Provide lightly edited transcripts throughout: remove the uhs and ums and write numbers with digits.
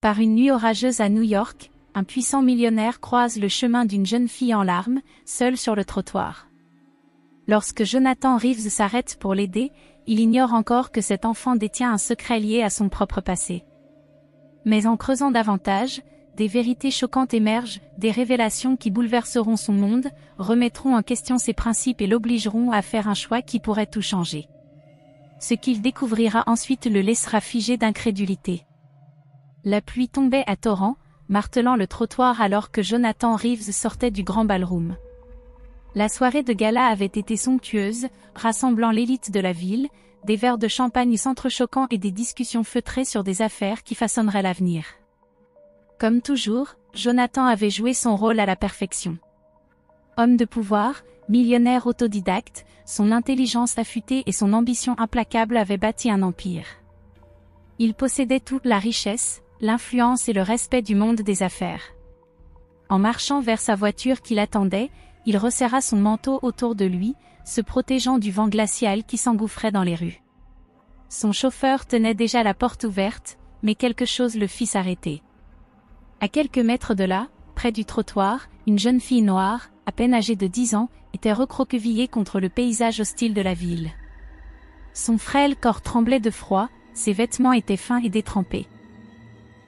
Par une nuit orageuse à New York, un puissant millionnaire croise le chemin d'une jeune fille en larmes, seule sur le trottoir. Lorsque Jonathan Reeves s'arrête pour l'aider, il ignore encore que cet enfant détient un secret lié à son propre passé. Mais en creusant davantage, des vérités choquantes émergent, des révélations qui bouleverseront son monde, remettront en question ses principes et l'obligeront à faire un choix qui pourrait tout changer. Ce qu'il découvrira ensuite le laissera figé d'incrédulité. La pluie tombait à torrents, martelant le trottoir alors que Jonathan Reeves sortait du grand ballroom. La soirée de gala avait été somptueuse, rassemblant l'élite de la ville, des verres de champagne s'entrechoquant et des discussions feutrées sur des affaires qui façonneraient l'avenir. Comme toujours, Jonathan avait joué son rôle à la perfection. Homme de pouvoir, millionnaire autodidacte, son intelligence affûtée et son ambition implacable avaient bâti un empire. Il possédait toute la richesse, l'influence et le respect du monde des affaires. En marchant vers sa voiture qui l'attendait, il resserra son manteau autour de lui, se protégeant du vent glacial qui s'engouffrait dans les rues. Son chauffeur tenait déjà la porte ouverte, mais quelque chose le fit s'arrêter. À quelques mètres de là, près du trottoir, une jeune fille noire, à peine âgée de 10 ans, était recroquevillée contre le paysage hostile de la ville. Son frêle corps tremblait de froid, ses vêtements étaient fins et détrempés.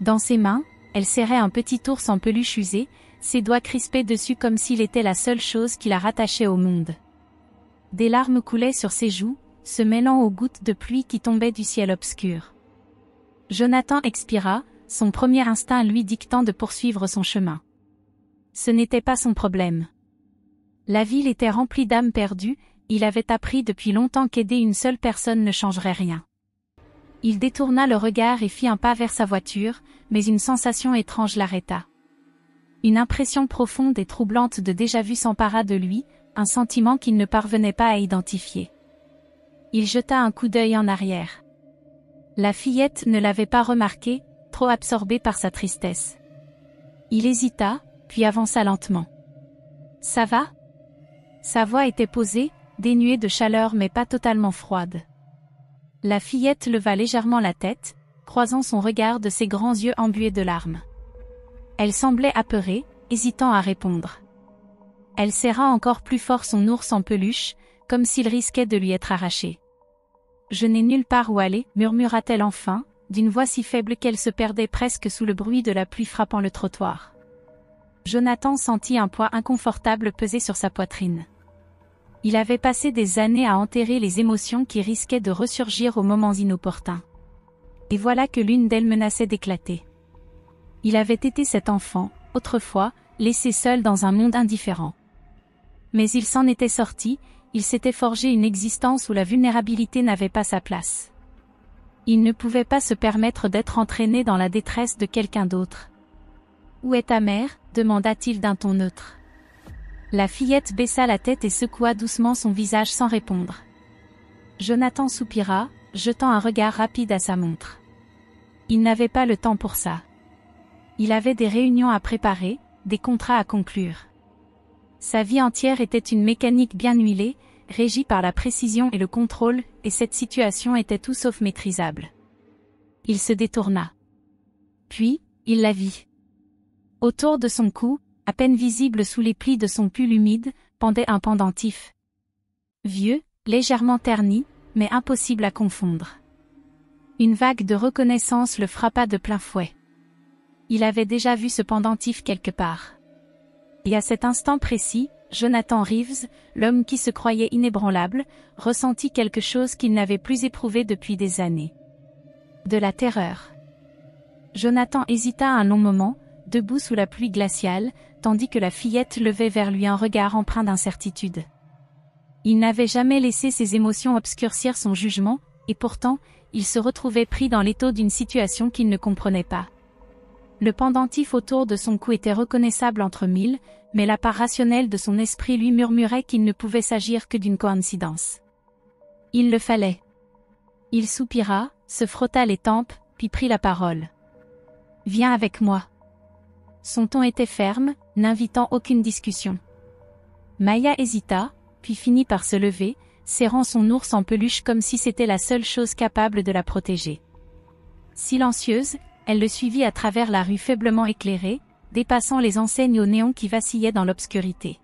Dans ses mains, elle serrait un petit ours en peluche usé, ses doigts crispés dessus comme s'il était la seule chose qui la rattachait au monde. Des larmes coulaient sur ses joues, se mêlant aux gouttes de pluie qui tombaient du ciel obscur. Jonathan expira, son premier instinct lui dictant de poursuivre son chemin. Ce n'était pas son problème. La ville était remplie d'âmes perdues, il avait appris depuis longtemps qu'aider une seule personne ne changerait rien. Il détourna le regard et fit un pas vers sa voiture, mais une sensation étrange l'arrêta. Une impression profonde et troublante de déjà-vu s'empara de lui, un sentiment qu'il ne parvenait pas à identifier. Il jeta un coup d'œil en arrière. La fillette ne l'avait pas remarqué, trop absorbée par sa tristesse. Il hésita, puis avança lentement. « Ça va ?» Sa voix était posée, dénuée de chaleur mais pas totalement froide. La fillette leva légèrement la tête, croisant son regard de ses grands yeux embués de larmes. Elle semblait apeurée, hésitant à répondre. Elle serra encore plus fort son ours en peluche, comme s'il risquait de lui être arraché. « Je n'ai nulle part où aller, » murmura-t-elle enfin, d'une voix si faible qu'elle se perdait presque sous le bruit de la pluie frappant le trottoir. Jonathan sentit un poids inconfortable peser sur sa poitrine. Il avait passé des années à enterrer les émotions qui risquaient de ressurgir aux moments inopportuns. Et voilà que l'une d'elles menaçait d'éclater. Il avait été cet enfant, autrefois, laissé seul dans un monde indifférent. Mais il s'en était sorti, il s'était forgé une existence où la vulnérabilité n'avait pas sa place. Il ne pouvait pas se permettre d'être entraîné dans la détresse de quelqu'un d'autre. « Où est ta mère ?» demanda-t-il d'un ton neutre. La fillette baissa la tête et secoua doucement son visage sans répondre. Jonathan soupira, jetant un regard rapide à sa montre. Il n'avait pas le temps pour ça. Il avait des réunions à préparer, des contrats à conclure. Sa vie entière était une mécanique bien huilée, régie par la précision et le contrôle, et cette situation était tout sauf maîtrisable. Il se détourna. Puis, il la vit. Autour de son cou, à peine visible sous les plis de son pull humide, pendait un pendentif. Vieux, légèrement terni, mais impossible à confondre. Une vague de reconnaissance le frappa de plein fouet. Il avait déjà vu ce pendentif quelque part. Et à cet instant précis, Jonathan Reeves, l'homme qui se croyait inébranlable, ressentit quelque chose qu'il n'avait plus éprouvé depuis des années. De la terreur. Jonathan hésita un long moment, debout sous la pluie glaciale, tandis que la fillette levait vers lui un regard empreint d'incertitude. Il n'avait jamais laissé ses émotions obscurcir son jugement, et pourtant, il se retrouvait pris dans l'étau d'une situation qu'il ne comprenait pas. Le pendentif autour de son cou était reconnaissable entre mille, mais la part rationnelle de son esprit lui murmurait qu'il ne pouvait s'agir que d'une coïncidence. Il le fallait. Il soupira, se frotta les tempes, puis prit la parole. « Viens avec moi. » Son ton était ferme, n'invitant aucune discussion. Maya hésita, puis finit par se lever, serrant son ours en peluche comme si c'était la seule chose capable de la protéger. Silencieuse, Elle le suivit à travers la rue faiblement éclairée, dépassant les enseignes au néon qui vacillaient dans l'obscurité.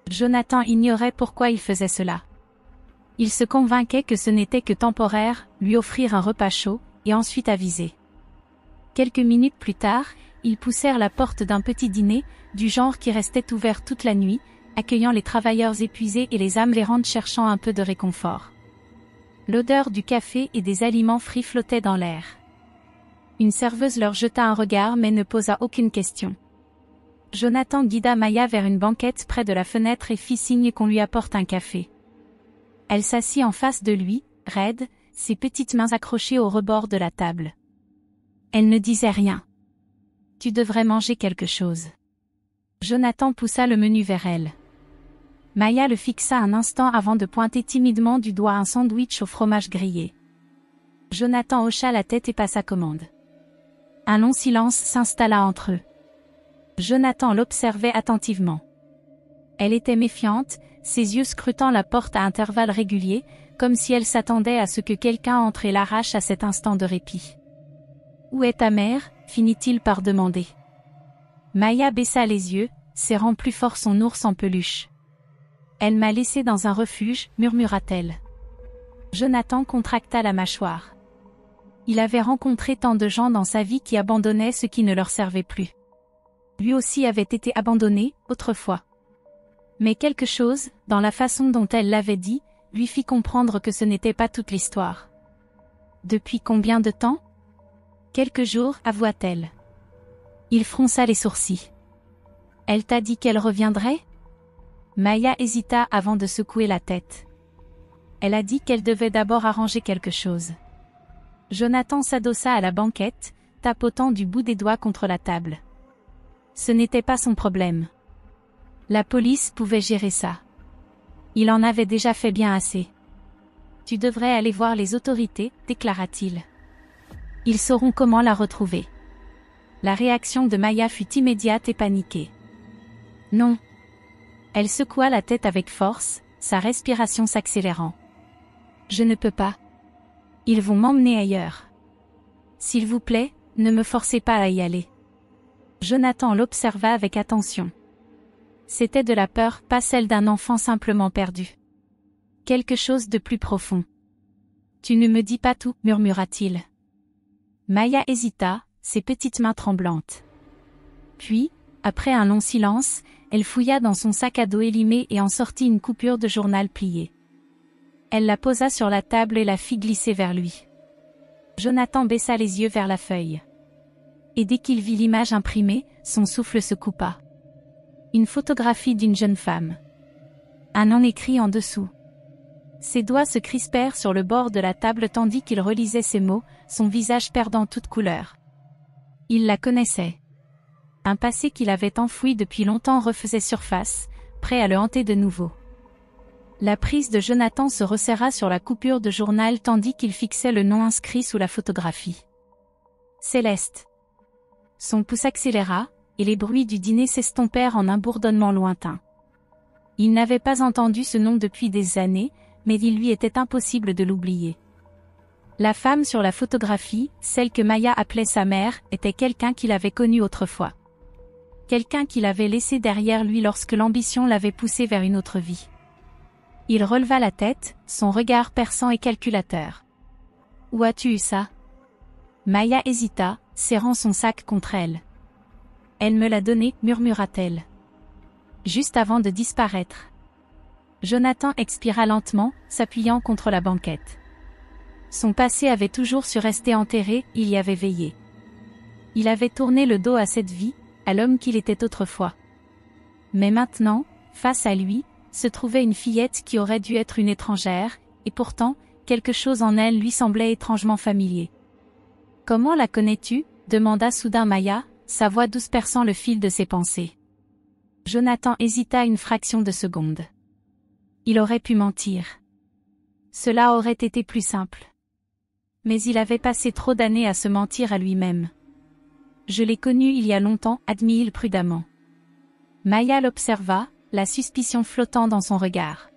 Jonathan ignorait pourquoi il faisait cela. Il se convainquait que ce n'était que temporaire, lui offrir un repas chaud, et ensuite aviser. Quelques minutes plus tard, ils poussèrent la porte d'un petit dîner, du genre qui restait ouvert toute la nuit, accueillant les travailleurs épuisés et les âmes errantes cherchant un peu de réconfort. L'odeur du café et des aliments frits flottait dans l'air. Une serveuse leur jeta un regard mais ne posa aucune question. Jonathan guida Maya vers une banquette près de la fenêtre et fit signe qu'on lui apporte un café. Elle s'assit en face de lui, raide, ses petites mains accrochées au rebord de la table. Elle ne disait rien. « Tu devrais manger quelque chose. » Jonathan poussa le menu vers elle. Maya le fixa un instant avant de pointer timidement du doigt un sandwich au fromage grillé. Jonathan hocha la tête et passa commande. Un long silence s'installa entre eux. Jonathan l'observait attentivement. Elle était méfiante, ses yeux scrutant la porte à intervalles réguliers, comme si elle s'attendait à ce que quelqu'un entre et l'arrache à cet instant de répit. « Où est ta mère ?» finit-il par demander. Maya baissa les yeux, serrant plus fort son ours en peluche. « Elle m'a laissé dans un refuge, murmura-t-elle. Jonathan contracta la mâchoire. Il avait rencontré tant de gens dans sa vie qui abandonnaient ce qui ne leur servait plus. Lui aussi avait été abandonné, autrefois. Mais quelque chose, dans la façon dont elle l'avait dit, lui fit comprendre que ce n'était pas toute l'histoire. Depuis combien de temps ? Quelques jours, avoua-t-elle. Il fronça les sourcils. Elle t'a dit qu'elle reviendrait ? Maya hésita avant de secouer la tête. Elle a dit qu'elle devait d'abord arranger quelque chose. Jonathan s'adossa à la banquette, tapotant du bout des doigts contre la table. Ce n'était pas son problème. La police pouvait gérer ça. Il en avait déjà fait bien assez. Tu devrais aller voir les autorités, déclara-t-il. Ils sauront comment la retrouver. La réaction de Maya fut immédiate et paniquée. Non. Elle secoua la tête avec force, sa respiration s'accélérant. Je ne peux pas. Ils vont m'emmener ailleurs. S'il vous plaît, ne me forcez pas à y aller. Jonathan l'observa avec attention. C'était de la peur, pas celle d'un enfant simplement perdu. Quelque chose de plus profond. Tu ne me dis pas tout, murmura-t-il. Maya hésita, ses petites mains tremblantes. Puis, après un long silence, elle fouilla dans son sac à dos élimé et en sortit une coupure de journal pliée. Elle la posa sur la table et la fit glisser vers lui. Jonathan baissa les yeux vers la feuille. Et dès qu'il vit l'image imprimée, son souffle se coupa. Une photographie d'une jeune femme. Un nom écrit en dessous. Ses doigts se crispèrent sur le bord de la table tandis qu'il relisait ces mots, son visage perdant toute couleur. Il la connaissait. Un passé qu'il avait enfoui depuis longtemps refaisait surface, prêt à le hanter de nouveau. La prise de Jonathan se resserra sur la coupure de journal tandis qu'il fixait le nom inscrit sous la photographie. Céleste. Son pouce accéléra, et les bruits du dîner s'estompèrent en un bourdonnement lointain. Il n'avait pas entendu ce nom depuis des années, mais il lui était impossible de l'oublier. La femme sur la photographie, celle que Maya appelait sa mère, était quelqu'un qu'il avait connu autrefois. Quelqu'un qu'il avait laissé derrière lui lorsque l'ambition l'avait poussé vers une autre vie. Il releva la tête, son regard perçant et calculateur. « Où as-tu eu ça ?» Maya hésita, serrant son sac contre elle. « Elle me l'a donné, murmura-t-elle. Juste avant de disparaître. » Jonathan expira lentement, s'appuyant contre la banquette. Son passé avait toujours su rester enterré, il y avait veillé. Il avait tourné le dos à cette vie, à l'homme qu'il était autrefois. Mais maintenant, face à lui, se trouvait une fillette qui aurait dû être une étrangère, et pourtant, quelque chose en elle lui semblait étrangement familier. « Comment la connais-tu » demanda soudain Maya, sa voix douce perçant le fil de ses pensées. Jonathan hésita une fraction de seconde. Il aurait pu mentir. Cela aurait été plus simple. Mais il avait passé trop d'années à se mentir à lui-même. « Je l'ai connue il y a longtemps, admit-il prudemment. Maya l'observa, la suspicion flottant dans son regard.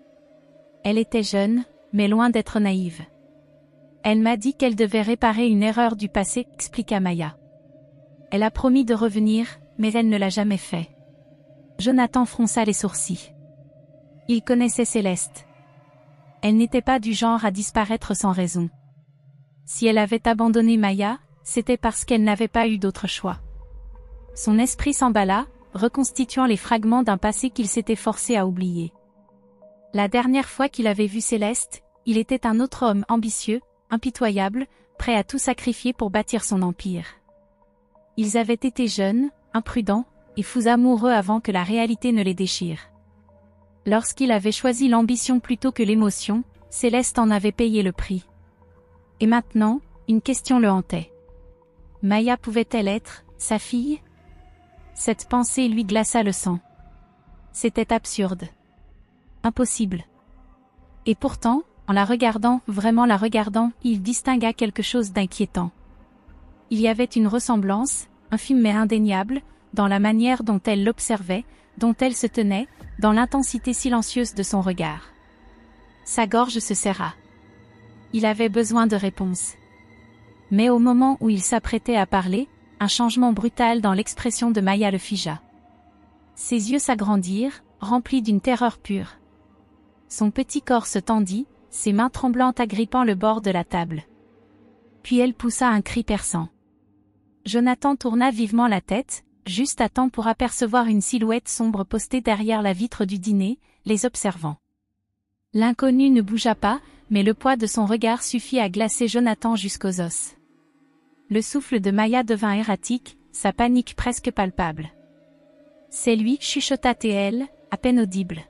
Elle était jeune, mais loin d'être naïve. Elle m'a dit qu'elle devait réparer une erreur du passé, expliqua Maya. Elle a promis de revenir, mais elle ne l'a jamais fait. Jonathan fronça les sourcils. Il connaissait Céleste. Elle n'était pas du genre à disparaître sans raison. Si elle avait abandonné Maya, c'était parce qu'elle n'avait pas eu d'autre choix. Son esprit s'emballa, reconstituant les fragments d'un passé qu'il s'était forcé à oublier. La dernière fois qu'il avait vu Céleste, il était un autre homme ambitieux, impitoyable, prêt à tout sacrifier pour bâtir son empire. Ils avaient été jeunes, imprudents, et fous amoureux avant que la réalité ne les déchire. Lorsqu'il avait choisi l'ambition plutôt que l'émotion, Céleste en avait payé le prix. Et maintenant, une question le hantait. Maya pouvait-elle être sa fille? Cette pensée lui glaça le sang. C'était absurde. Impossible. Et pourtant, en la regardant, vraiment la regardant, il distingua quelque chose d'inquiétant. Il y avait une ressemblance, infime mais indéniable, dans la manière dont elle l'observait, dont elle se tenait, dans l'intensité silencieuse de son regard. Sa gorge se serra. Il avait besoin de réponses. Mais au moment où il s'apprêtait à parler, un changement brutal dans l'expression de Maya le figea. Ses yeux s'agrandirent, remplis d'une terreur pure. Son petit corps se tendit, ses mains tremblantes agrippant le bord de la table. Puis elle poussa un cri perçant. Jonathan tourna vivement la tête, juste à temps pour apercevoir une silhouette sombre postée derrière la vitre du dîner, les observant. L'inconnu ne bougea pas, mais le poids de son regard suffit à glacer Jonathan jusqu'aux os. Le souffle de Maya devint erratique, sa panique presque palpable. C'est lui, chuchota TL, à peine audible.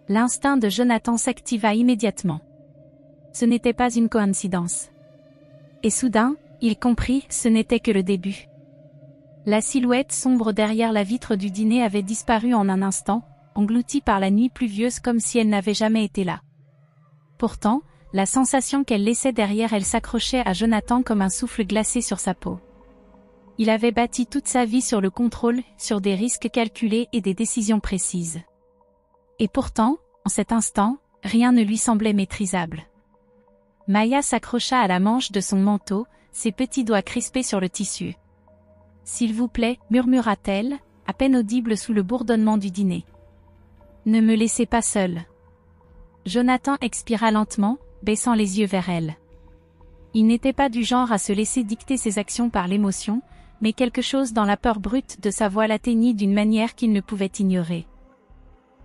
L'instinct de Jonathan s'activa immédiatement. Ce n'était pas une coïncidence. Et soudain, il comprit, ce n'était que le début. La silhouette sombre derrière la vitre du dîner avait disparu en un instant, engloutie par la nuit pluvieuse comme si elle n'avait jamais été là. Pourtant, la sensation qu'elle laissait derrière elle s'accrochait à Jonathan comme un souffle glacé sur sa peau. Il avait bâti toute sa vie sur le contrôle, sur des risques calculés et des décisions précises. Et pourtant, en cet instant, rien ne lui semblait maîtrisable. Maya s'accrocha à la manche de son manteau, ses petits doigts crispés sur le tissu. « S'il vous plaît, murmura-t-elle, à peine audible sous le bourdonnement du dîner. Ne me laissez pas seule. » Jonathan expira lentement, baissant les yeux vers elle. Il n'était pas du genre à se laisser dicter ses actions par l'émotion, mais quelque chose dans la peur brute de sa voix l'atteignit d'une manière qu'il ne pouvait ignorer.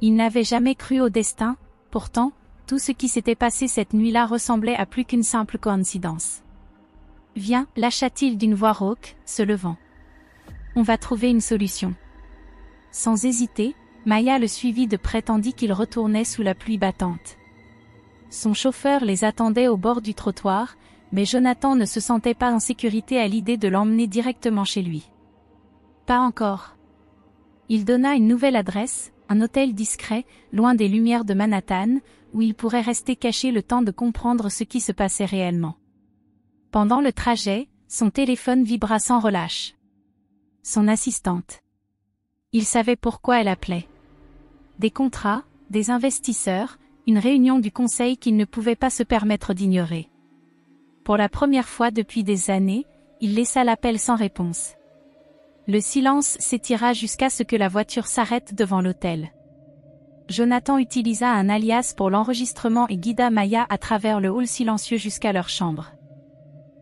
Il n'avait jamais cru au destin, pourtant, tout ce qui s'était passé cette nuit-là ressemblait à plus qu'une simple coïncidence. « Viens, lâcha-t-il d'une voix rauque, se levant. On va trouver une solution. » Sans hésiter, Maya le suivit de près tandis qu'il retournait sous la pluie battante. Son chauffeur les attendait au bord du trottoir, mais Jonathan ne se sentait pas en sécurité à l'idée de l'emmener directement chez lui. Pas encore. Il donna une nouvelle adresse, un hôtel discret, loin des lumières de Manhattan, où il pourrait rester caché le temps de comprendre ce qui se passait réellement. Pendant le trajet, son téléphone vibra sans relâche. Son assistante. Il savait pourquoi elle appelait. Des contrats, des investisseurs, une réunion du conseil qu'il ne pouvait pas se permettre d'ignorer. Pour la première fois depuis des années, il laissa l'appel sans réponse. Le silence s'étira jusqu'à ce que la voiture s'arrête devant l'hôtel. Jonathan utilisa un alias pour l'enregistrement et guida Maya à travers le hall silencieux jusqu'à leur chambre.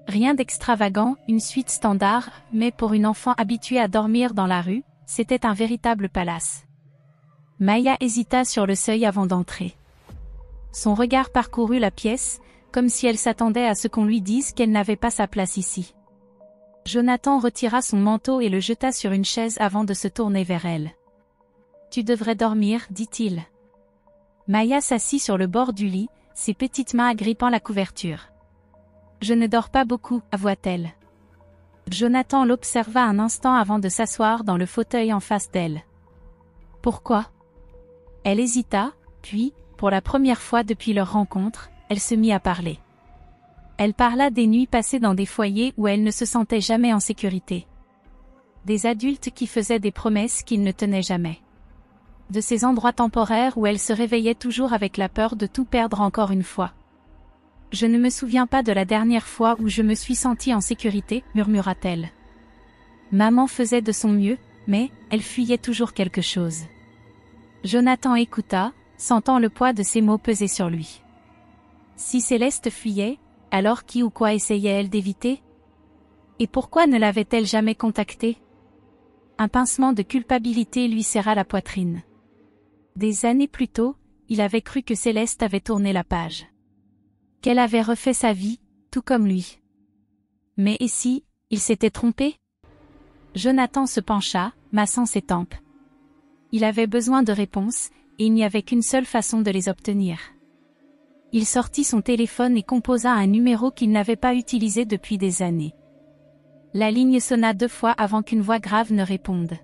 Rien d'extravagant, une suite standard, mais pour une enfant habituée à dormir dans la rue, c'était un véritable palace. Maya hésita sur le seuil avant d'entrer. Son regard parcourut la pièce, comme si elle s'attendait à ce qu'on lui dise qu'elle n'avait pas sa place ici. Jonathan retira son manteau et le jeta sur une chaise avant de se tourner vers elle. « Tu devrais dormir, dit-il. » Maya s'assit sur le bord du lit, ses petites mains agrippant la couverture. « Je ne dors pas beaucoup, avoua-t-elle. » Jonathan l'observa un instant avant de s'asseoir dans le fauteuil en face d'elle. « Pourquoi ?» Elle hésita, puis, pour la première fois depuis leur rencontre, elle se mit à parler. Elle parla des nuits passées dans des foyers où elle ne se sentait jamais en sécurité. Des adultes qui faisaient des promesses qu'ils ne tenaient jamais. De ces endroits temporaires où elle se réveillait toujours avec la peur de tout perdre encore une fois. Je ne me souviens pas de la dernière fois où je me suis sentie en sécurité, murmura-t-elle. Maman faisait de son mieux, mais elle fuyait toujours quelque chose. Jonathan écouta, sentant le poids de ses mots peser sur lui. Si Céleste fuyait, alors qui ou quoi essayait-elle d'éviter? Et pourquoi ne l'avait-elle jamais contacté? Un pincement de culpabilité lui serra la poitrine. Des années plus tôt, il avait cru que Céleste avait tourné la page. Qu'elle avait refait sa vie, tout comme lui. Mais et si, il s'était trompé? Jonathan se pencha, massant ses tempes. Il avait besoin de réponses, et il n'y avait qu'une seule façon de les obtenir. Il sortit son téléphone et composa un numéro qu'il n'avait pas utilisé depuis des années. La ligne sonna 2 fois avant qu'une voix grave ne réponde.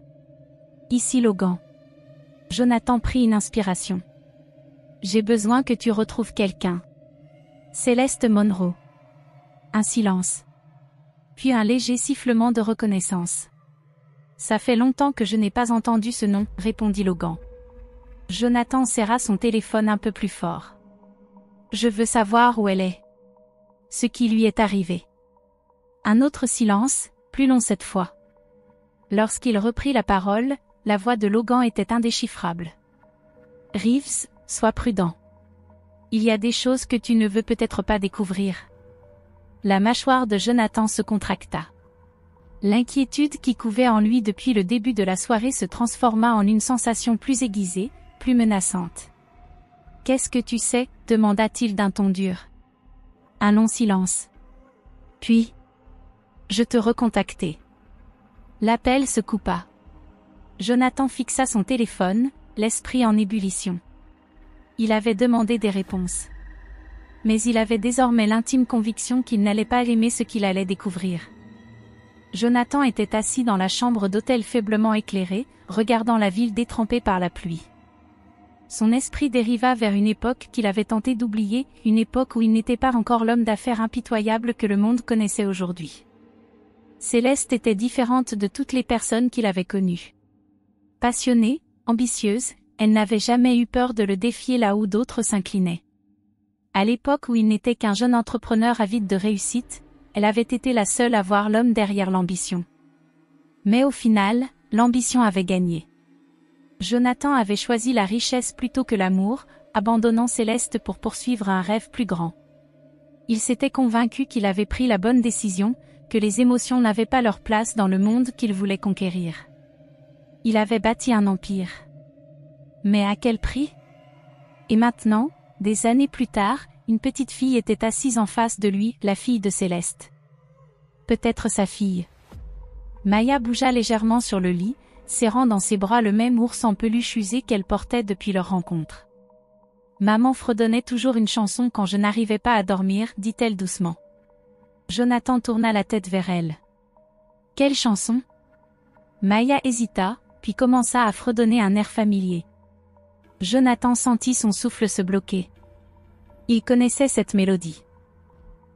Ici Logan. Jonathan prit une inspiration. J'ai besoin que tu retrouves quelqu'un. Céleste Monroe. Un silence. Puis un léger sifflement de reconnaissance. Ça fait longtemps que je n'ai pas entendu ce nom, répondit Logan. Jonathan serra son téléphone un peu plus fort. Je veux savoir où elle est. Ce qui lui est arrivé. Un autre silence, plus long cette fois. Lorsqu'il reprit la parole, la voix de Logan était indéchiffrable. Reeves, sois prudent. Il y a des choses que tu ne veux peut-être pas découvrir. La mâchoire de Jonathan se contracta. L'inquiétude qui couvait en lui depuis le début de la soirée se transforma en une sensation plus aiguisée, plus menaçante. « Qu'est-ce que tu sais ?» demanda-t-il d'un ton dur. Un long silence. Puis, je te recontactai. L'appel se coupa. Jonathan fixa son téléphone, l'esprit en ébullition. Il avait demandé des réponses. Mais il avait désormais l'intime conviction qu'il n'allait pas aimer ce qu'il allait découvrir. Jonathan était assis dans la chambre d'hôtel faiblement éclairée, regardant la ville détrempée par la pluie. Son esprit dériva vers une époque qu'il avait tenté d'oublier, une époque où il n'était pas encore l'homme d'affaires impitoyable que le monde connaissait aujourd'hui. Céleste était différente de toutes les personnes qu'il avait connues. Passionnée, ambitieuse, elle n'avait jamais eu peur de le défier là où d'autres s'inclinaient. À l'époque où il n'était qu'un jeune entrepreneur avide de réussite, elle avait été la seule à voir l'homme derrière l'ambition. Mais au final, l'ambition avait gagné. Jonathan avait choisi la richesse plutôt que l'amour, abandonnant Céleste pour poursuivre un rêve plus grand. Il s'était convaincu qu'il avait pris la bonne décision, que les émotions n'avaient pas leur place dans le monde qu'il voulait conquérir. Il avait bâti un empire. Mais à quel prix? Et maintenant, des années plus tard, une petite fille était assise en face de lui, la fille de Céleste. Peut-être sa fille. Maya bougea légèrement sur le lit, serrant dans ses bras le même ours en peluche usé qu'elle portait depuis leur rencontre. Maman fredonnait toujours une chanson quand je n'arrivais pas à dormir, dit-elle doucement. Jonathan tourna la tête vers elle. Quelle chanson? Maya hésita, puis commença à fredonner un air familier. Jonathan sentit son souffle se bloquer. Il connaissait cette mélodie.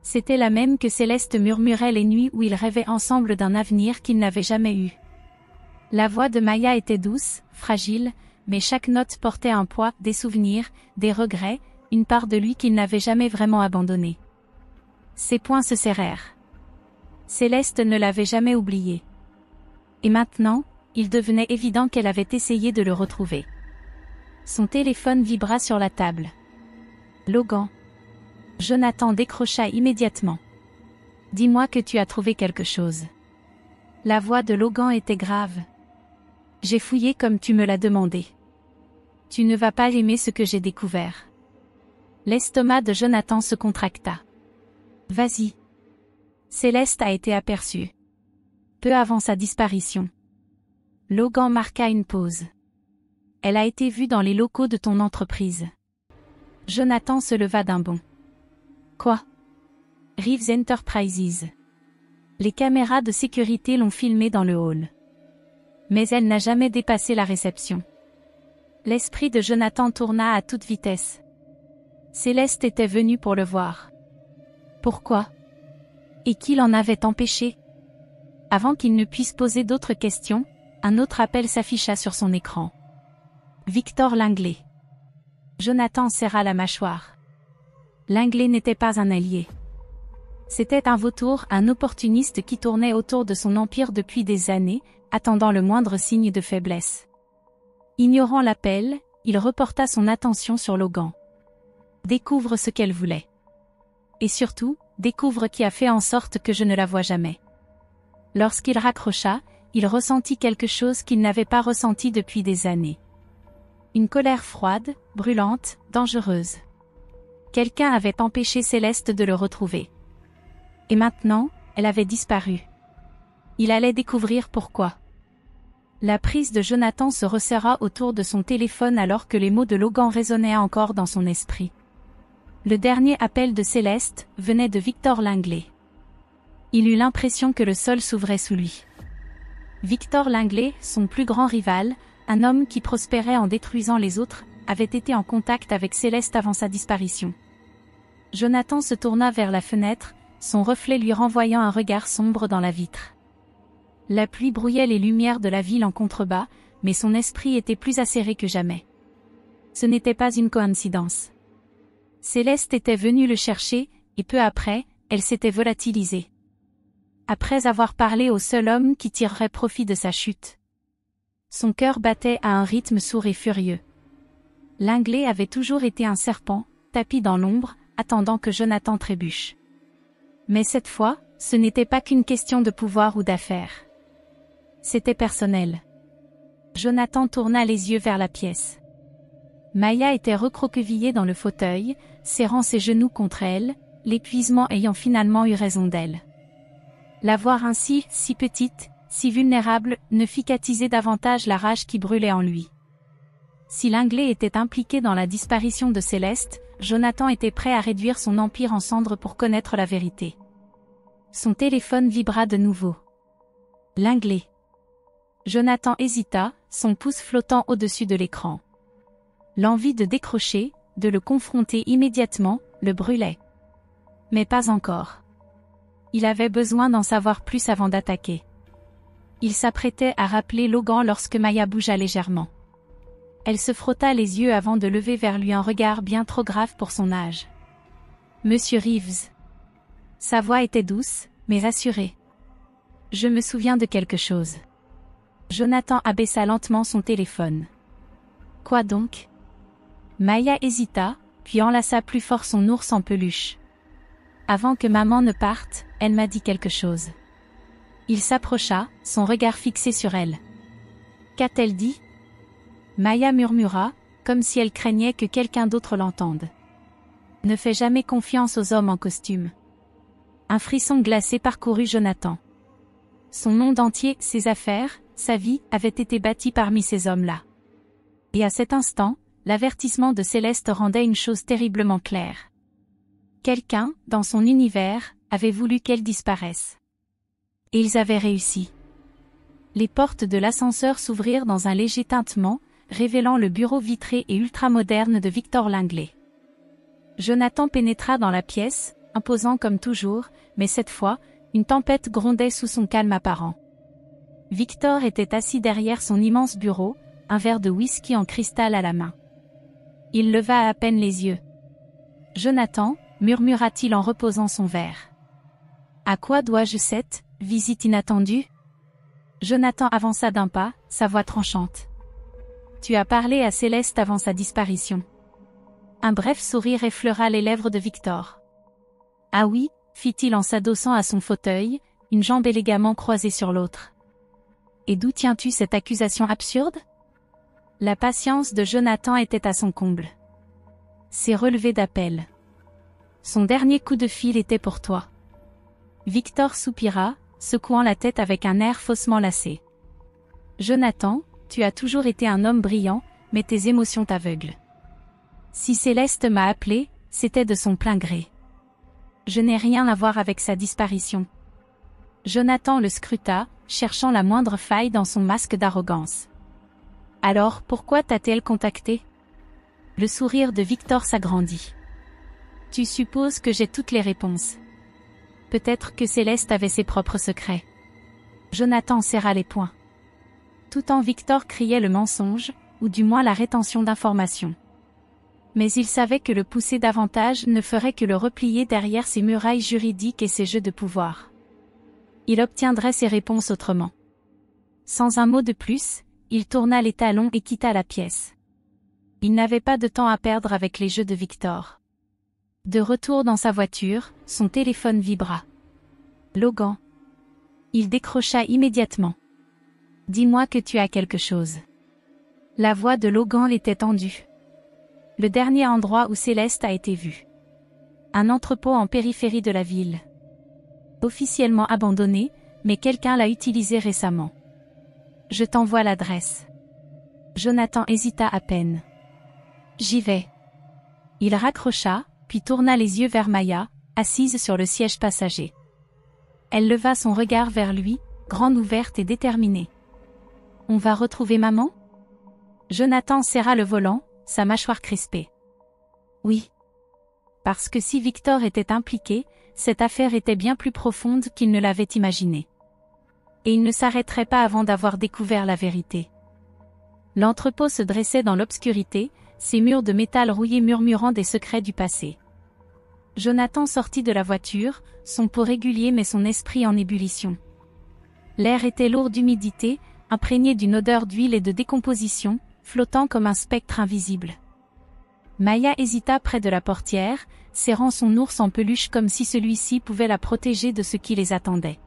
C'était la même que Céleste murmurait les nuits où ils rêvaient ensemble d'un avenir qu'ils n'avaient jamais eu. La voix de Maya était douce, fragile, mais chaque note portait un poids, des souvenirs, des regrets, une part de lui qu'il n'avait jamais vraiment abandonné. Ses poings se serrèrent. Céleste ne l'avait jamais oublié. Et maintenant, il devenait évident qu'elle avait essayé de le retrouver. Son téléphone vibra sur la table. Logan. Jonathan décrocha immédiatement. Dis-moi que tu as trouvé quelque chose. La voix de Logan était grave. J'ai fouillé comme tu me l'as demandé. Tu ne vas pas aimer ce que j'ai découvert. L'estomac de Jonathan se contracta. Vas-y. Céleste a été aperçue. Peu avant sa disparition. Logan marqua une pause. Elle a été vue dans les locaux de ton entreprise. Jonathan se leva d'un bond. Quoi? Reeves Enterprises. Les caméras de sécurité l'ont filmée dans le hall. Mais elle n'a jamais dépassé la réception. L'esprit de Jonathan tourna à toute vitesse. Céleste était venue pour le voir. Pourquoi? Et qui l'en avait empêché? Avant qu'il ne puisse poser d'autres questions, un autre appel s'afficha sur son écran. Victor Langley. Jonathan serra la mâchoire. Langley n'était pas un allié. C'était un vautour, un opportuniste qui tournait autour de son empire depuis des années, attendant le moindre signe de faiblesse. Ignorant l'appel, il reporta son attention sur Logan. Découvre ce qu'elle voulait. Et surtout, découvre qui a fait en sorte que je ne la vois jamais. Lorsqu'il raccrocha, il ressentit quelque chose qu'il n'avait pas ressenti depuis des années. Une colère froide, brûlante, dangereuse. Quelqu'un avait empêché Céleste de le retrouver. Et maintenant, elle avait disparu. Il allait découvrir pourquoi. La prise de Jonathan se resserra autour de son téléphone alors que les mots de Logan résonnaient encore dans son esprit. Le dernier appel de Céleste venait de Victor Langley. Il eut l'impression que le sol s'ouvrait sous lui. Victor Langley, son plus grand rival, un homme qui prospérait en détruisant les autres, avait été en contact avec Céleste avant sa disparition. Jonathan se tourna vers la fenêtre, son reflet lui renvoyant un regard sombre dans la vitre. La pluie brouillait les lumières de la ville en contrebas, mais son esprit était plus acéré que jamais. Ce n'était pas une coïncidence. Céleste était venue le chercher, et peu après, elle s'était volatilisée. Après avoir parlé au seul homme qui tirerait profit de sa chute. Son cœur battait à un rythme sourd et furieux. Langley avait toujours été un serpent, tapi dans l'ombre, attendant que Jonathan trébuche. Mais cette fois, ce n'était pas qu'une question de pouvoir ou d'affaires. C'était personnel. Jonathan tourna les yeux vers la pièce. Maya était recroquevillée dans le fauteuil, serrant ses genoux contre elle, l'épuisement ayant finalement eu raison d'elle. La voir ainsi, si petite, si vulnérable, ne fit qu'attiser davantage la rage qui brûlait en lui. Si Langley était impliqué dans la disparition de Céleste, Jonathan était prêt à réduire son empire en cendres pour connaître la vérité. Son téléphone vibra de nouveau. Langley. Jonathan hésita, son pouce flottant au-dessus de l'écran. L'envie de décrocher, de le confronter immédiatement, le brûlait. Mais pas encore. Il avait besoin d'en savoir plus avant d'attaquer. Il s'apprêtait à rappeler Logan lorsque Maya bougea légèrement. Elle se frotta les yeux avant de lever vers lui un regard bien trop grave pour son âge. « Monsieur Reeves. » Sa voix était douce, mais assurée. « Je me souviens de quelque chose. » Jonathan abaissa lentement son téléphone. « Quoi donc ?» Maya hésita, puis enlaça plus fort son ours en peluche. « Avant que maman ne parte, elle m'a dit quelque chose. » Il s'approcha, son regard fixé sur elle. « Qu'a-t-elle dit ?» Maya murmura, comme si elle craignait que quelqu'un d'autre l'entende. « Ne fais jamais confiance aux hommes en costume. » Un frisson glacé parcourut Jonathan. Son monde entier, ses affaires, sa vie, avaient été bâtis parmi ces hommes-là. Et à cet instant, l'avertissement de Céleste rendait une chose terriblement claire. Quelqu'un, dans son univers, avait voulu qu'elle disparaisse. Et ils avaient réussi. Les portes de l'ascenseur s'ouvrirent dans un léger tintement, révélant le bureau vitré et ultramoderne de Victor Langley. Jonathan pénétra dans la pièce, imposant comme toujours, mais cette fois, une tempête grondait sous son calme apparent. Victor était assis derrière son immense bureau, un verre de whisky en cristal à la main. Il leva à peine les yeux. « Jonathan » murmura-t-il en reposant son verre. « À quoi dois-je cette visite inattendue ?» Jonathan avança d'un pas, sa voix tranchante. « Tu as parlé à Céleste avant sa disparition. » Un bref sourire effleura les lèvres de Victor. « Ah oui » fit-il en s'adossant à son fauteuil, une jambe élégamment croisée sur l'autre. « Et d'où tiens-tu cette accusation absurde ?» La patience de Jonathan était à son comble. « C'est relevé d'appel. Son dernier coup de fil était pour toi. » Victor soupira, secouant la tête avec un air faussement lassé. « Jonathan, tu as toujours été un homme brillant, mais tes émotions t'aveuglent. Si Céleste m'a appelé, c'était de son plein gré. Je n'ai rien à voir avec sa disparition. » Jonathan le scruta, cherchant la moindre faille dans son masque d'arrogance. « Alors, pourquoi t'a-t-elle contacté ?» Le sourire de Victor s'agrandit. « Tu supposes que j'ai toutes les réponses. Peut-être que Céleste avait ses propres secrets. » Jonathan serra les poings. Tout en Victor criait le mensonge, ou du moins la rétention d'informations. Mais il savait que le pousser davantage ne ferait que le replier derrière ses murailles juridiques et ses jeux de pouvoir. Il obtiendrait ses réponses autrement. Sans un mot de plus, il tourna les talons et quitta la pièce. Il n'avait pas de temps à perdre avec les jeux de Victor. De retour dans sa voiture, son téléphone vibra. Logan. Il décrocha immédiatement. « Dis-moi que tu as quelque chose. » La voix de Logan l'était tendue. Le dernier endroit où Céleste a été vue. Un entrepôt en périphérie de la ville. Officiellement abandonné, mais quelqu'un l'a utilisé récemment. Je t'envoie l'adresse. Jonathan hésita à peine. J'y vais. Il raccrocha, puis tourna les yeux vers Maya, assise sur le siège passager. Elle leva son regard vers lui, grande ouverte et déterminée. On va retrouver maman? Jonathan serra le volant, sa mâchoire crispée. Oui. Parce que si Victor était impliqué, cette affaire était bien plus profonde qu'il ne l'avait imaginé. Et il ne s'arrêterait pas avant d'avoir découvert la vérité. L'entrepôt se dressait dans l'obscurité, ses murs de métal rouillé murmurant des secrets du passé. Jonathan sortit de la voiture, son pouls régulier mais son esprit en ébullition. L'air était lourd d'humidité, imprégné d'une odeur d'huile et de décomposition, flottant comme un spectre invisible. Maya hésita près de la portière, serrant son ours en peluche comme si celui-ci pouvait la protéger de ce qui les attendait.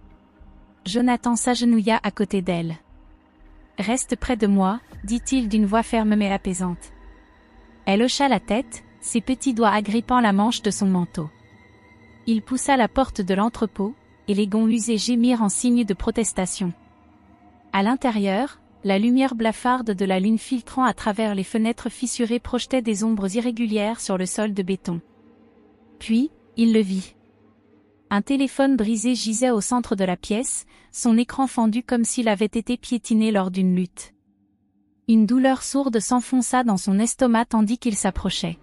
Jonathan s'agenouilla à côté d'elle. « Reste près de moi, » dit-il d'une voix ferme mais apaisante. Elle hocha la tête, ses petits doigts agrippant la manche de son manteau. Il poussa la porte de l'entrepôt, et les gonds usés gémirent en signe de protestation. À l'intérieur, la lumière blafarde de la lune filtrant à travers les fenêtres fissurées projetait des ombres irrégulières sur le sol de béton. Puis, il le vit. Un téléphone brisé gisait au centre de la pièce, son écran fendu comme s'il avait été piétiné lors d'une lutte. Une douleur sourde s'enfonça dans son estomac tandis qu'il s'approchait.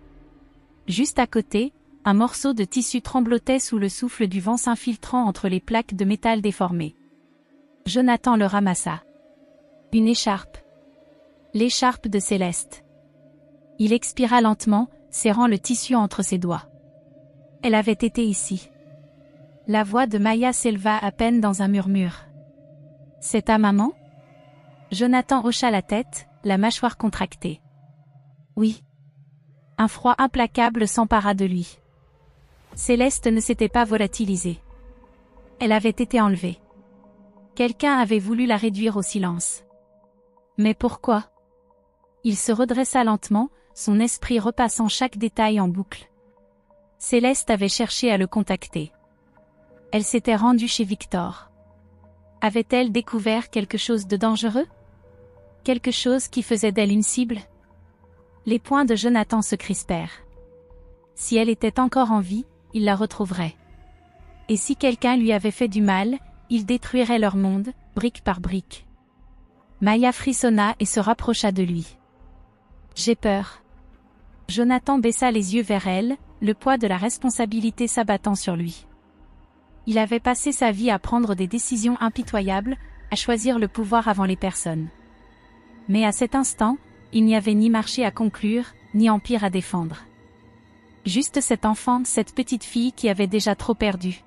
Juste à côté, un morceau de tissu tremblotait sous le souffle du vent s'infiltrant entre les plaques de métal déformées. Jonathan le ramassa. Une écharpe. L'écharpe de Céleste. Il expira lentement, serrant le tissu entre ses doigts. Elle avait été ici. La voix de Maya s'éleva à peine dans un murmure. « C'est ta maman ?» Jonathan hocha la tête, la mâchoire contractée. « Oui. » Un froid implacable s'empara de lui. Céleste ne s'était pas volatilisée. Elle avait été enlevée. Quelqu'un avait voulu la réduire au silence. Mais pourquoi? Il se redressa lentement, son esprit repassant chaque détail en boucle. Céleste avait cherché à le contacter. Elle s'était rendue chez Victor. Avait-elle découvert quelque chose de dangereux? Quelque chose qui faisait d'elle une cible? Les poings de Jonathan se crispèrent. Si elle était encore en vie, il la retrouverait. Et si quelqu'un lui avait fait du mal, il détruirait leur monde, brique par brique. Maya frissonna et se rapprocha de lui. « J'ai peur. » Jonathan baissa les yeux vers elle, le poids de la responsabilité s'abattant sur lui. Il avait passé sa vie à prendre des décisions impitoyables, à choisir le pouvoir avant les personnes. Mais à cet instant, il n'y avait ni marché à conclure, ni empire à défendre. Juste cet enfant, cette petite fille qui avait déjà trop perdu.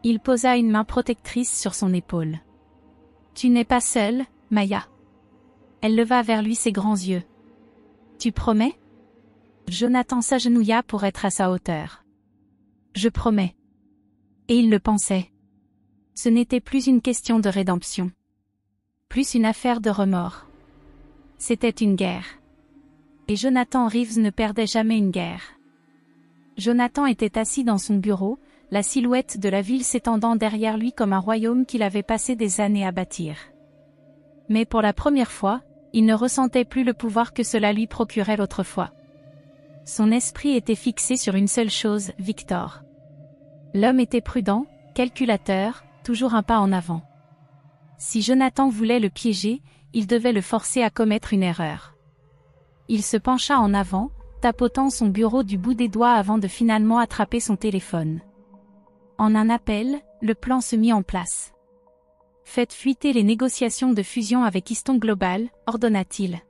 Il posa une main protectrice sur son épaule. « Tu n'es pas seule, Maya. » Elle leva vers lui ses grands yeux. « Tu promets ?» Jonathan s'agenouilla pour être à sa hauteur. « Je promets. » Et il le pensait. Ce n'était plus une question de rédemption. Plus une affaire de remords. C'était une guerre. Et Jonathan Reeves ne perdait jamais une guerre. Jonathan était assis dans son bureau, la silhouette de la ville s'étendant derrière lui comme un royaume qu'il avait passé des années à bâtir. Mais pour la première fois, il ne ressentait plus le pouvoir que cela lui procurait l'autrefois. Son esprit était fixé sur une seule chose, Victor. L'homme était prudent, calculateur, toujours un pas en avant. Si Jonathan voulait le piéger, il devait le forcer à commettre une erreur. Il se pencha en avant, tapotant son bureau du bout des doigts avant de finalement attraper son téléphone. En un appel, le plan se mit en place. « Faites fuiter les négociations de fusion avec Easton Global, ordonna-t-il.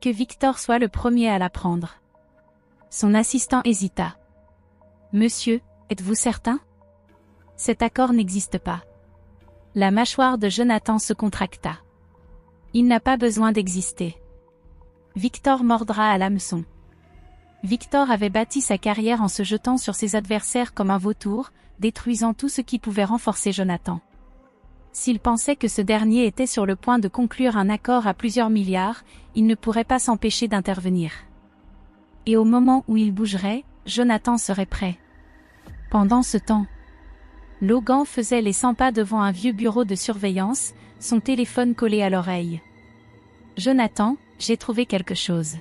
Que Victor soit le premier à l'apprendre. Son assistant hésita. Monsieur, êtes-vous certain? Cet accord n'existe pas. La mâchoire de Jonathan se contracta. Il n'a pas besoin d'exister. Victor mordra à l'hameçon. Victor avait bâti sa carrière en se jetant sur ses adversaires comme un vautour, détruisant tout ce qui pouvait renforcer Jonathan. S'il pensait que ce dernier était sur le point de conclure un accord à plusieurs milliards, il ne pourrait pas s'empêcher d'intervenir. Et au moment où il bougerait, Jonathan serait prêt. Pendant ce temps, Logan faisait les 100 pas devant un vieux bureau de surveillance, son téléphone collé à l'oreille. « Jonathan, j'ai trouvé quelque chose. »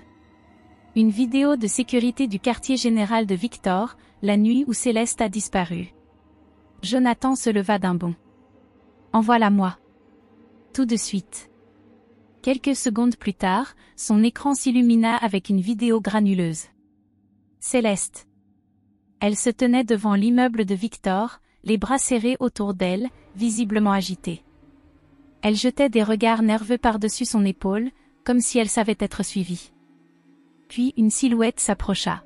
Une vidéo de sécurité du quartier général de Victor, la nuit où Céleste a disparu. Jonathan se leva d'un bond. « Envoie-la-moi. » Tout de suite. Quelques secondes plus tard, son écran s'illumina avec une vidéo granuleuse. Céleste. Elle se tenait devant l'immeuble de Victor, les bras serrés autour d'elle, visiblement agitée. Elle jetait des regards nerveux par-dessus son épaule, comme si elle savait être suivie. Puis une silhouette s'approcha.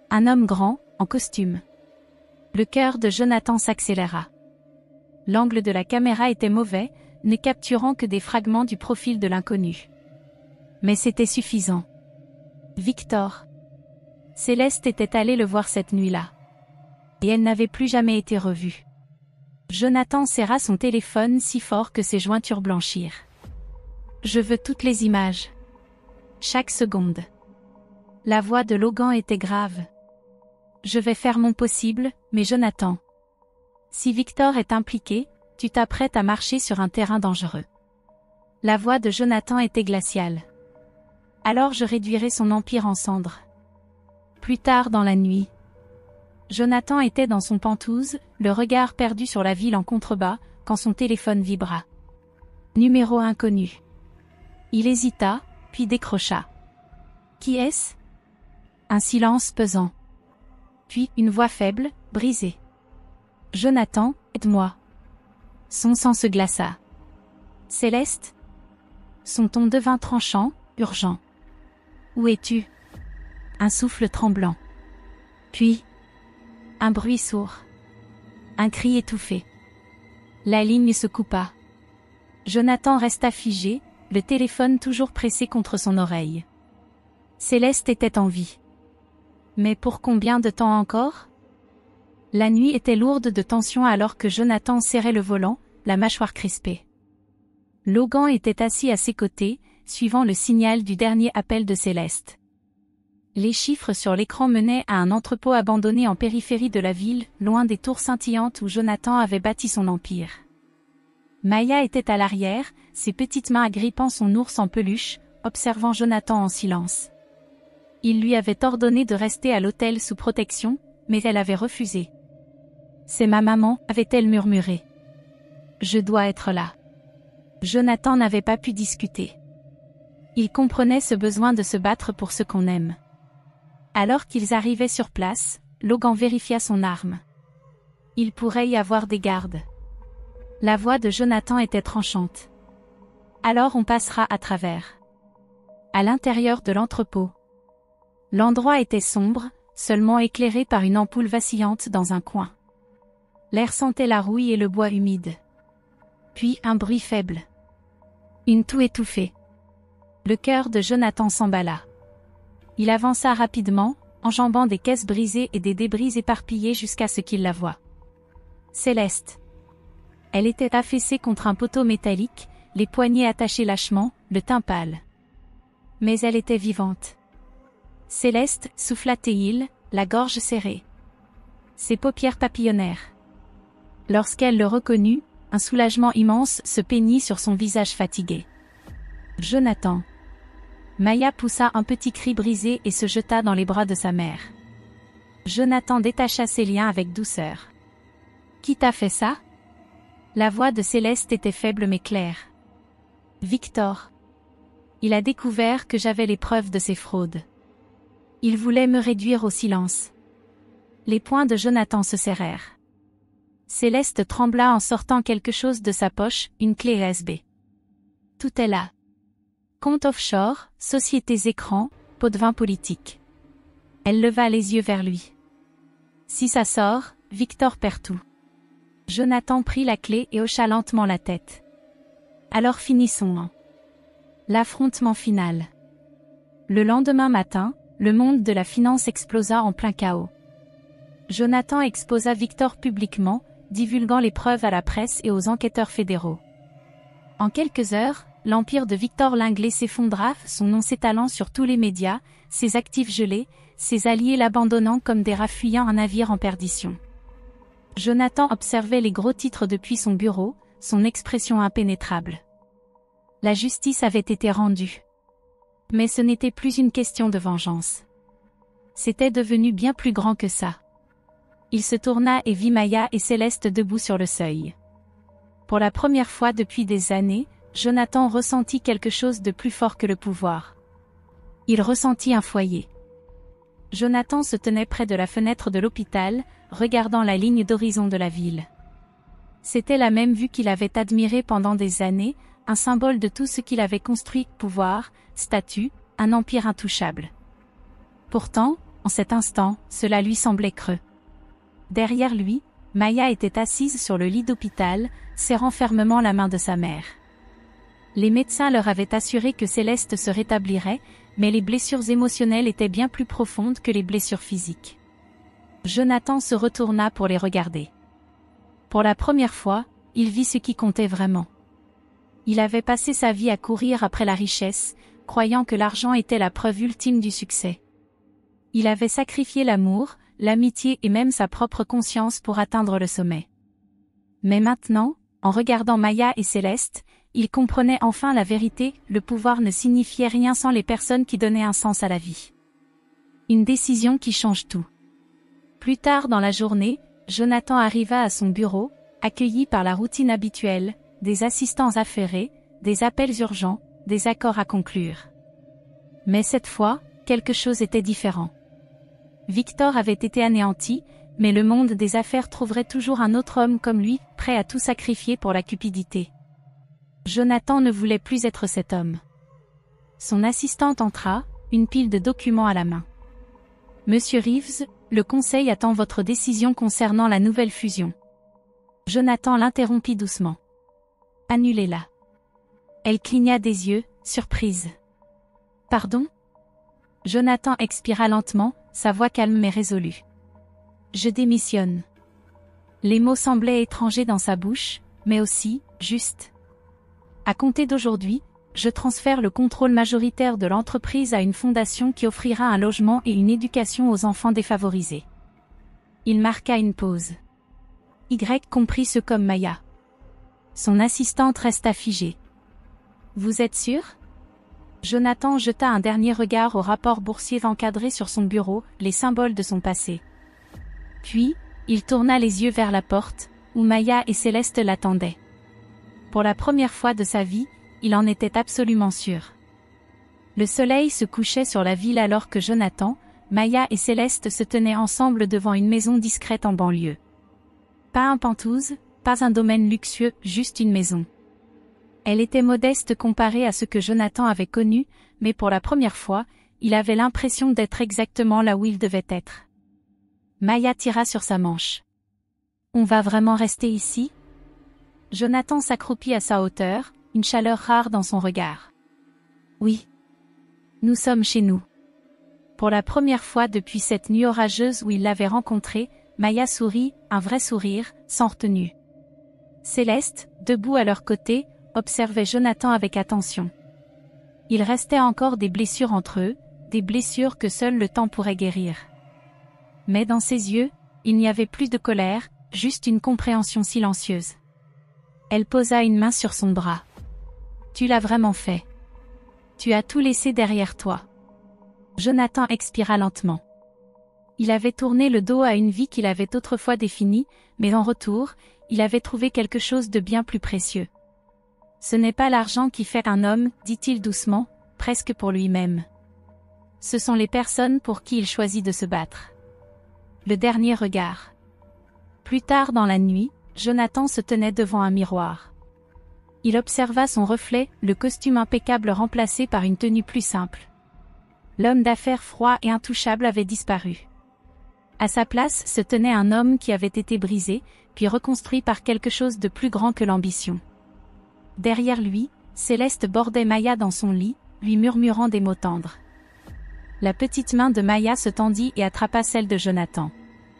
Un homme grand, en costume. Le cœur de Jonathan s'accéléra. L'angle de la caméra était mauvais, ne capturant que des fragments du profil de l'inconnu. Mais c'était suffisant. Victor. Céleste était allée le voir cette nuit-là. Et elle n'avait plus jamais été revue. Jonathan serra son téléphone si fort que ses jointures blanchirent. Je veux toutes les images. Chaque seconde. La voix de Logan était grave. Je vais faire mon possible, mais Jonathan. Si Victor est impliqué, tu t'apprêtes à marcher sur un terrain dangereux. La voix de Jonathan était glaciale. Alors je réduirai son empire en cendres. Plus tard dans la nuit. Jonathan était dans son penthouse, le regard perdu sur la ville en contrebas, quand son téléphone vibra. Numéro inconnu. Il hésita, puis décrocha. Qui est-ce? Un silence pesant. Puis une voix faible, brisée. Jonathan, aide-moi. Son sang se glaça. Céleste? Son ton devint tranchant, urgent. Où es-tu? Un souffle tremblant. Puis, un bruit sourd. Un cri étouffé. La ligne se coupa. Jonathan resta figé, le téléphone toujours pressé contre son oreille. Céleste était en vie. Mais pour combien de temps encore? La nuit était lourde de tension alors que Jonathan serrait le volant, la mâchoire crispée. Logan était assis à ses côtés, suivant le signal du dernier appel de Céleste. Les chiffres sur l'écran menaient à un entrepôt abandonné en périphérie de la ville, loin des tours scintillantes où Jonathan avait bâti son empire. Maya était à l'arrière, ses petites mains agrippant son ours en peluche, observant Jonathan en silence. Il lui avait ordonné de rester à l'hôtel sous protection, mais elle avait refusé. « C'est ma maman », avait-elle murmuré. « Je dois être là. » Jonathan n'avait pas pu discuter. Il comprenait ce besoin de se battre pour ce qu'on aime. Alors qu'ils arrivaient sur place, Logan vérifia son arme. Il pourrait y avoir des gardes. La voix de Jonathan était tranchante. Alors on passera à travers. À l'intérieur de l'entrepôt. L'endroit était sombre, seulement éclairé par une ampoule vacillante dans un coin. L'air sentait la rouille et le bois humide. Puis un bruit faible. Une toux étouffée. Le cœur de Jonathan s'emballa. Il avança rapidement, enjambant des caisses brisées et des débris éparpillés jusqu'à ce qu'il la voie. Céleste. Elle était affaissée contre un poteau métallique, les poignets attachés lâchement, le teint pâle. Mais elle était vivante. Céleste, souffla-t-il, la gorge serrée. Ses paupières papillonnèrent. Lorsqu'elle le reconnut, un soulagement immense se peignit sur son visage fatigué. Jonathan. Maya poussa un petit cri brisé et se jeta dans les bras de sa mère. Jonathan détacha ses liens avec douceur. « Qui t'a fait ça ?» La voix de Céleste était faible mais claire. « Victor. Il a découvert que j'avais les preuves de ses fraudes. Il voulait me réduire au silence. » Les poings de Jonathan se serrèrent. Céleste trembla en sortant quelque chose de sa poche, une clé USB. Tout est là. Compte offshore, sociétés écrans, pot de vin politique. Elle leva les yeux vers lui. Si ça sort, Victor perd tout. Jonathan prit la clé et hocha lentement la tête. Alors finissons. L'affrontement final. Le lendemain matin, le monde de la finance explosa en plein chaos. Jonathan exposa Victor publiquement, divulguant les preuves à la presse et aux enquêteurs fédéraux. En quelques heures, l'empire de Victor Lingley s'effondra, son nom s'étalant sur tous les médias, ses actifs gelés, ses alliés l'abandonnant comme des rats fuyant un navire en perdition. Jonathan observait les gros titres depuis son bureau, son expression impénétrable. La justice avait été rendue. Mais ce n'était plus une question de vengeance. C'était devenu bien plus grand que ça. Il se tourna et vit Maya et Céleste debout sur le seuil. Pour la première fois depuis des années, Jonathan ressentit quelque chose de plus fort que le pouvoir. Il ressentit un foyer. Jonathan se tenait près de la fenêtre de l'hôpital, regardant la ligne d'horizon de la ville. C'était la même vue qu'il avait admirée pendant des années, un symbole de tout ce qu'il avait construit, pouvoir, statut, un empire intouchable. Pourtant, en cet instant, cela lui semblait creux. Derrière lui, Maya était assise sur le lit d'hôpital, serrant fermement la main de sa mère. Les médecins leur avaient assuré que Céleste se rétablirait, mais les blessures émotionnelles étaient bien plus profondes que les blessures physiques. Jonathan se retourna pour les regarder. Pour la première fois, il vit ce qui comptait vraiment. Il avait passé sa vie à courir après la richesse, croyant que l'argent était la preuve ultime du succès. Il avait sacrifié l'amour, l'amitié et même sa propre conscience pour atteindre le sommet. Mais maintenant, en regardant Maya et Céleste, il comprenait enfin la vérité, le pouvoir ne signifiait rien sans les personnes qui donnaient un sens à la vie. Une décision qui change tout. Plus tard dans la journée, Jonathan arriva à son bureau, accueilli par la routine habituelle, des assistants affairés, des appels urgents, des accords à conclure. Mais cette fois, quelque chose était différent. Victor avait été anéanti, mais le monde des affaires trouverait toujours un autre homme comme lui, prêt à tout sacrifier pour la cupidité. Jonathan ne voulait plus être cet homme. Son assistante entra, une pile de documents à la main. Monsieur Reeves, le conseil attend votre décision concernant la nouvelle fusion. Jonathan l'interrompit doucement. Annulez-la. Elle cligna des yeux, surprise. Pardon? Jonathan expira lentement, sa voix calme mais résolue. Je démissionne. Les mots semblaient étrangers dans sa bouche, mais aussi, justes. À compter d'aujourd'hui, je transfère le contrôle majoritaire de l'entreprise à une fondation qui offrira un logement et une éducation aux enfants défavorisés. Il marqua une pause. Y comprit ce comme Maya. Son assistante resta figée. Vous êtes sûr? Jonathan jeta un dernier regard au rapport boursier encadré sur son bureau, les symboles de son passé. Puis, il tourna les yeux vers la porte, où Maya et Céleste l'attendaient. Pour la première fois de sa vie, il en était absolument sûr. Le soleil se couchait sur la ville alors que Jonathan, Maya et Céleste se tenaient ensemble devant une maison discrète en banlieue. Pas un penthouse, pas un domaine luxueux, juste une maison. Elle était modeste comparée à ce que Jonathan avait connu, mais pour la première fois, il avait l'impression d'être exactement là où il devait être. Maya tira sur sa manche. On va vraiment rester ici? Jonathan s'accroupit à sa hauteur, une chaleur rare dans son regard. Oui. Nous sommes chez nous. Pour la première fois depuis cette nuit orageuse où il l'avait rencontrée, Maya sourit, un vrai sourire, sans retenue. Céleste, debout à leur côté, observait Jonathan avec attention. Il restait encore des blessures entre eux, des blessures que seul le temps pourrait guérir. Mais dans ses yeux, il n'y avait plus de colère, juste une compréhension silencieuse. Elle posa une main sur son bras. Tu l'as vraiment fait. Tu as tout laissé derrière toi. Jonathan expira lentement. Il avait tourné le dos à une vie qu'il avait autrefois définie, mais en retour, il avait trouvé quelque chose de bien plus précieux. Ce n'est pas l'argent qui fait un homme, dit-il doucement, presque pour lui-même. Ce sont les personnes pour qui il choisit de se battre. Le dernier regard. Plus tard dans la nuit, Jonathan se tenait devant un miroir. Il observa son reflet, le costume impeccable remplacé par une tenue plus simple. L'homme d'affaires froid et intouchable avait disparu. À sa place se tenait un homme qui avait été brisé, puis reconstruit par quelque chose de plus grand que l'ambition. Derrière lui, Céleste bordait Maya dans son lit, lui murmurant des mots tendres. La petite main de Maya se tendit et attrapa celle de Jonathan.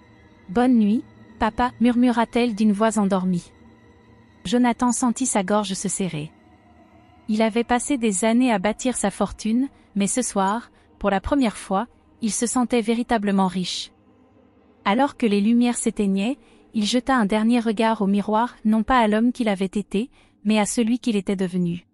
« Bonne nuit, papa, murmura-t-elle d'une voix endormie. Jonathan sentit sa gorge se serrer. Il avait passé des années à bâtir sa fortune, mais ce soir, pour la première fois, il se sentait véritablement riche. Alors que les lumières s'éteignaient, il jeta un dernier regard au miroir, non pas à l'homme qu'il avait été, mais à celui qu'il était devenu.